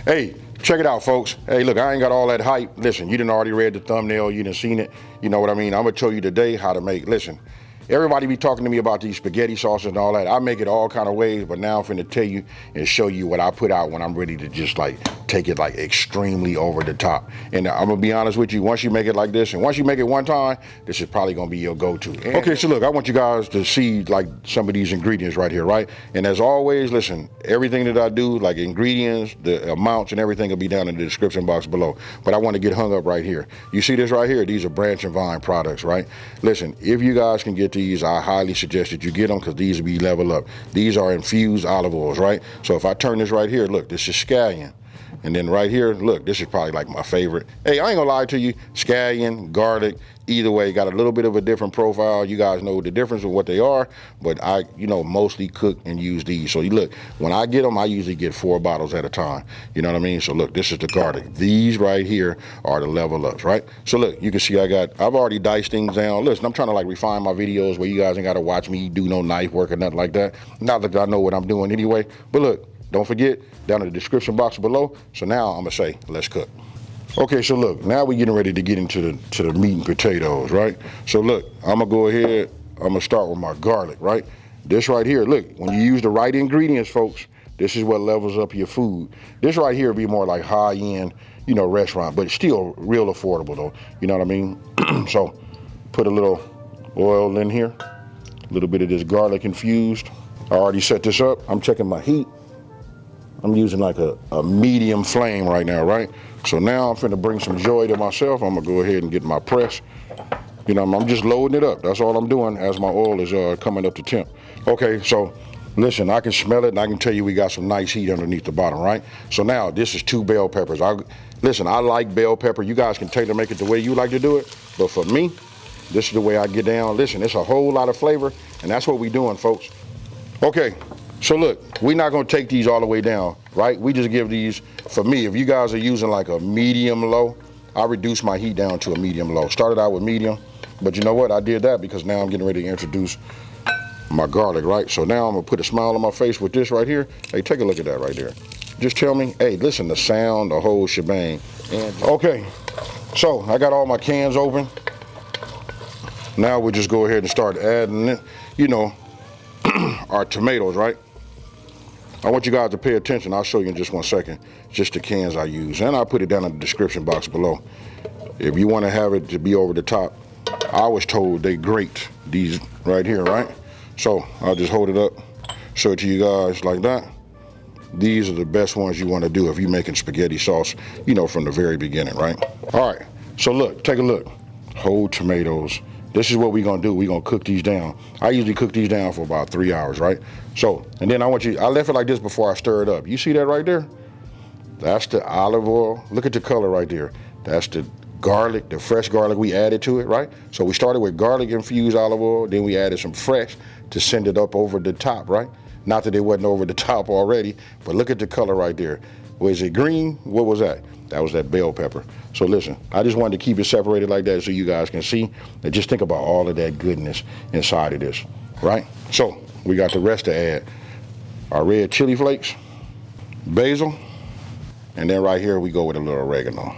Hey, check it out, folks. Hey, look, I ain't got all that hype. Listen, you done already read the thumbnail, you done seen it. You know what I mean? I'm gonna show you today how to make, listen, everybody be talking to me about these spaghetti sauces and all that. I make it all kind of ways, but now I'm finna tell you and show you what I put out when I'm ready to just like take it like extremely over the top. And I'm gonna be honest with you, once you make it like this, and once you make it one time, this is probably gonna be your go-to. Okay, so look, I want you guys to see like some of these ingredients right here, right? And as always, listen, everything that I do, like ingredients, the amounts and everything will be down in the description box below. But I want to get hung up right here. You see this right here? These are Branch and Vine products, right? Listen, if you guys can get these, I highly suggest that you get them because these will be level up. These are infused olive oils, right? So if I turn this right here, look, this is scallion. And then right here, look, this is probably like my favorite. Hey, I ain't gonna lie to you, scallion, garlic, either way, got a little bit of a different profile. You guys know the difference of what they are, but I, mostly cook and use these. So you look, when I get them, I usually get 4 bottles at a time. You know what I mean? So look, this is the garlic. These right here are the level ups, right? So look, you can see I've already diced things down. Listen, I'm trying to like refine my videos where you guys ain't gotta watch me do no knife work or nothing like that. Not that I know what I'm doing anyway, but look, don't forget, down in the description box below. So now I'm gonna say, let's cook. Okay, so look, now we're getting ready to get into the meat and potatoes, right? So look, I'm gonna go ahead, I'm gonna start with my garlic, right? This right here, look, when you use the right ingredients, folks, this is what levels up your food. This right here would be more like high-end, restaurant, but still real affordable though, you know what I mean? So put a little oil in here, a little bit of this garlic infused. I already set this up, I'm checking my heat. I'm using like a medium flame right now, right? So now I'm finna bring some joy to myself. I'm gonna go ahead and get my press. I'm just loading it up. That's all I'm doing as my oil is coming up to temp. Okay, so listen, I can smell it and I can tell you we got some nice heat underneath the bottom, right? So now this is 2 bell peppers. Listen, I like bell pepper. You guys can tailor make it the way you like to do it. But for me, this is the way I get down. Listen, it's a whole lot of flavor and that's what we doing, folks. Okay. So look, we're not gonna take these all the way down, right? We just give these, for me, if you guys are using like a medium low, I reduce my heat down to a medium low. Started out with medium, but you know what? I did that because now I'm getting ready to introduce my garlic, right? So now I'm gonna put a smile on my face with this right here. Hey, take a look at that right there. Just tell me, hey, listen, the sound, the whole shebang. Okay, so I got all my cans open. Now we'll just go ahead and start adding it, our tomatoes, right? I want you guys to pay attention. I'll show you in just one second, just the cans I use. And I'll put it down in the description box below. If you want to have it to be over the top, I was told they grate these right here, right? So I'll just hold it up, show it to you guys like that. These are the best ones you want to do if you're making spaghetti sauce, from the very beginning, right? All right, so look, take a look. Whole tomatoes. This is what we're gonna do. We're gonna cook these down. I usually cook these down for about 3 hours, right? So, and then I left it like this before I stir it up. You see that right there? That's the olive oil. Look at the color right there. That's the garlic, the fresh garlic we added to it, right? So we started with garlic infused olive oil, then we added some fresh to send it up over the top, right? Not that it wasn't over the top already, but look at the color right there. Was it green? What was that? That was that bell pepper. So listen, I just wanted to keep it separated like that so you guys can see and just think about all of that goodness inside of this, right? So we got the rest to add. Our red chili flakes, basil, and then right here we go with a little oregano.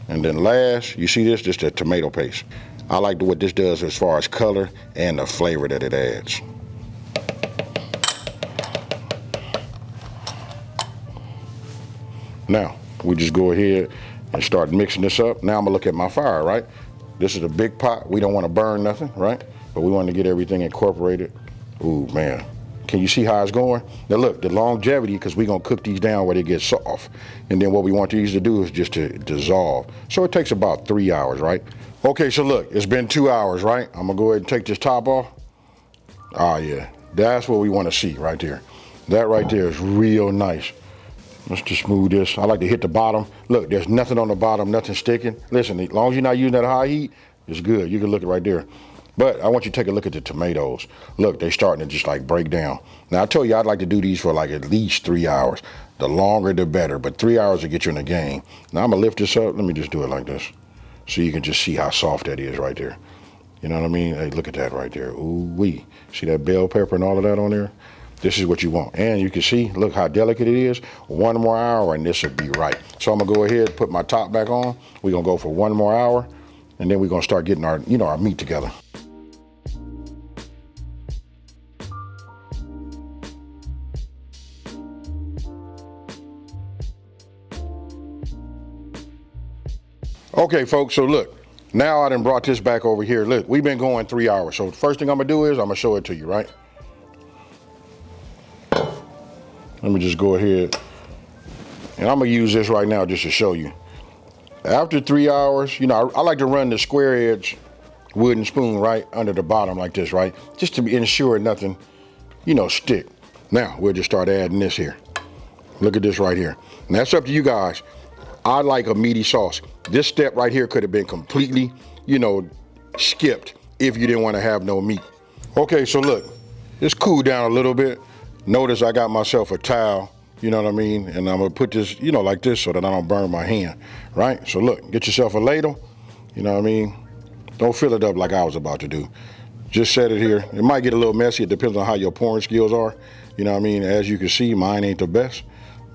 And then last, you see this, just the tomato paste. I like what this does as far as color and the flavor that it adds. Now, we just go ahead and start mixing this up. Now I'm gonna look at my fire, right? This is a big pot. We don't wanna burn nothing, right? But we wanna get everything incorporated. Ooh, man. Can you see how it's going? Now look, the longevity, because we're gonna cook these down where they get soft. And then what we want these to do is just to dissolve. So it takes about 3 hours, right? Okay, so look, it's been 2 hours, right? I'm gonna go ahead and take this top off. Ah, yeah, that's what we wanna see right there. That right there is real nice. Let's just smooth this. I like to hit the bottom. Look, there's nothing on the bottom, nothing sticking. Listen, as long as you're not using that high heat, it's good. You can look it right there. But I want you to take a look at the tomatoes. Look, they're starting to just like break down. Now I told you I'd like to do these for like at least 3 hours. The longer the better, but 3 hours will get you in the game. Now I'm gonna lift this up. Let me just do it like this. So you can just see how soft that is right there. You know what I mean? Hey, look at that right there. Ooh wee. See that bell pepper and all of that on there? This is what you want. And you can see, look how delicate it is. 1 more hour and this will be right. So I'm gonna go ahead and put my top back on. We're gonna go for 1 more hour and then we're gonna start getting our, our meat together. Okay, folks, so look, now I done brought this back over here. Look, we've been going 3 hours. So the first thing I'm gonna do is I'm gonna show it to you, right? Let me just go ahead, and I'm gonna use this right now just to show you. After 3 hours, I like to run the square edge wooden spoon right under the bottom like this, right? Just to ensure nothing, stick. Now, we'll just start adding this here. Look at this right here. And that's up to you guys. I like a meaty sauce. This step right here could have been completely, skipped if you didn't want to have no meat. Okay, so look, it's cooled down a little bit. Notice I got myself a towel, you know what I mean? And I'm gonna put this, like this so that I don't burn my hand, right? So look, get yourself a ladle, you know what I mean? Don't fill it up like I was about to do. Just set it here. It might get a little messy. It depends on how your pouring skills are. You know what I mean? As you can see, mine ain't the best.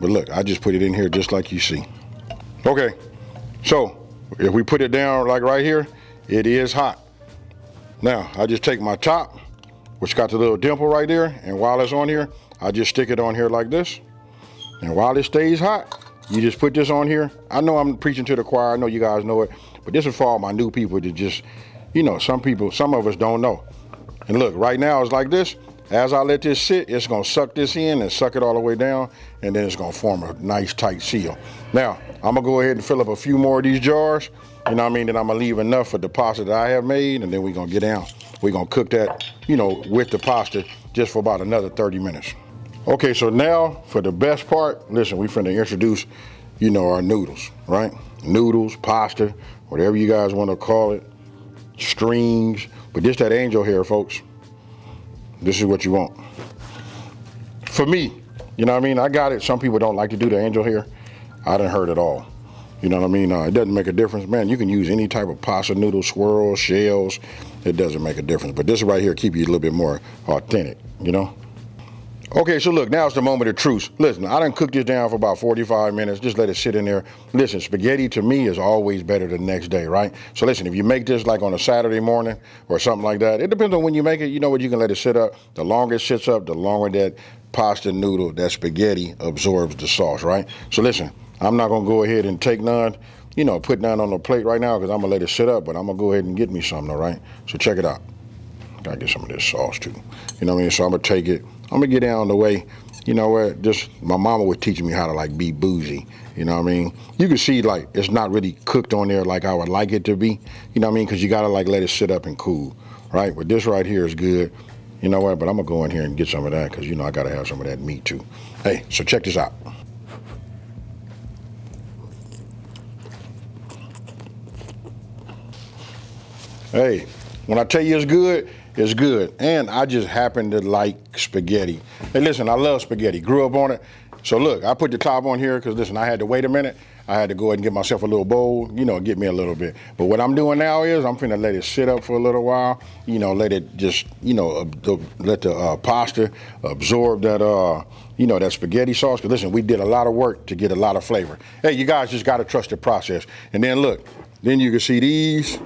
But look, I just put it in here just like you see. Okay, so if we put it down like right here, it is hot. Now, I just take my top, which got the little dimple right there, and while it's on here, I just stick it on here like this. And while it stays hot, you just put this on here. I know I'm preaching to the choir, I know you guys know it, but this is for all my new people to just, some of us don't know. And look, right now it's like this. As I let this sit, it's gonna suck this in and suck it all the way down, and then it's gonna form a nice tight seal. Now, I'm gonna go ahead and fill up a few more of these jars, then I'm gonna leave enough for the pasta that I have made, and then we're gonna get down. We're gonna cook that, with the pasta just for about another 30 minutes. Okay, so now for the best part, listen, we finna introduce, our noodles, right? Noodles, pasta, whatever you guys wanna call it, strings, but this that angel hair, folks. This is what you want. For me, I got it. Some people don't like to do the angel hair. I done heard it all. You know what I mean? It doesn't make a difference. Man, you can use any type of pasta noodle, swirls, shells. It doesn't make a difference. But this right here keep you a little bit more authentic, Okay, so look, now it's the moment of truth. Listen, I done cooked this down for about 45 minutes. Just let it sit in there. Listen, spaghetti to me is always better the next day, right? So listen, if you make this like on a Saturday morning or something like that, it depends on when you make it. You know what, you can let it sit up. The longer it sits up, the longer that pasta noodle, that spaghetti absorbs the sauce, right? So listen, I'm not gonna go ahead and take none, put none on the plate right now because I'm gonna let it sit up, but I'm gonna go ahead and get me some, all right? So check it out. Gotta get some of this sauce too. You know what I mean? So I'm gonna take it. I'm gonna get down the way. You know what? Just my mama was teaching me how to be bougie. You know what I mean? You can see it's not really cooked on there like I would like it to be. You know what I mean? Because you gotta let it sit up and cool, right? But this right here is good. You know what? But I'm gonna go in here and get some of that because I gotta have some of that meat too. Hey, so check this out. Hey, when I tell you it's good, it's good. And I just happen to like spaghetti. Hey, listen, I love spaghetti. Grew up on it. So look, I put the top on here because listen, I had to wait a minute. I had to go ahead and get myself a little bowl, get me a little bit. But what I'm doing now is I'm finna let it sit up for a little while. Let it just, let the pasta absorb that, that spaghetti sauce. Because listen, we did a lot of work to get a lot of flavor. Hey, you guys just gotta trust the process. And then look, then you can see these.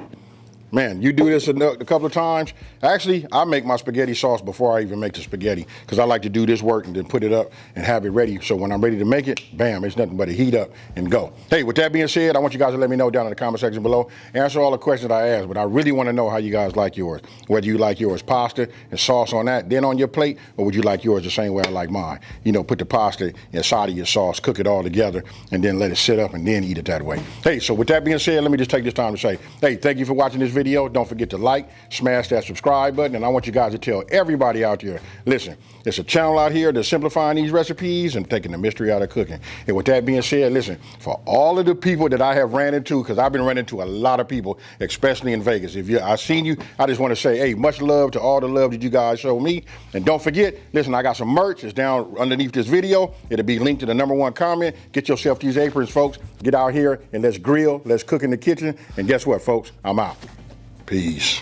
Man, you do this a couple of times. Actually, I make my spaghetti sauce before I even make the spaghetti because I like to do this work and then put it up and have it ready. So when I'm ready to make it, bam, it's nothing but a heat up and go. Hey, with that being said, I want you guys to let me know down in the comment section below. Answer all the questions I asked, but I really want to know how you guys like yours. Whether you like yours pasta and sauce on that, then on your plate, or would you like yours the same way I like mine? Put the pasta inside of your sauce, cook it all together, and then let it sit up and then eat it that way. Hey, so with that being said, let me just take this time to say, hey, thank you for watching this video. Don't forget to like, smash that subscribe button, and I want you guys to tell everybody out there, listen, it's a channel out here that's simplifying these recipes and taking the mystery out of cooking. And with that being said, listen, for all of the people that I have ran into, because I've been running into a lot of people, especially in Vegas. I've seen you, I just want to say, hey, much love to all the love that you guys show me. And don't forget, listen, I got some merch. It's down underneath this video. It'll be linked to the #1 comment. Get yourself these aprons, folks. Get out here and let's grill, let's cook in the kitchen. And guess what, folks? I'm out. Peace.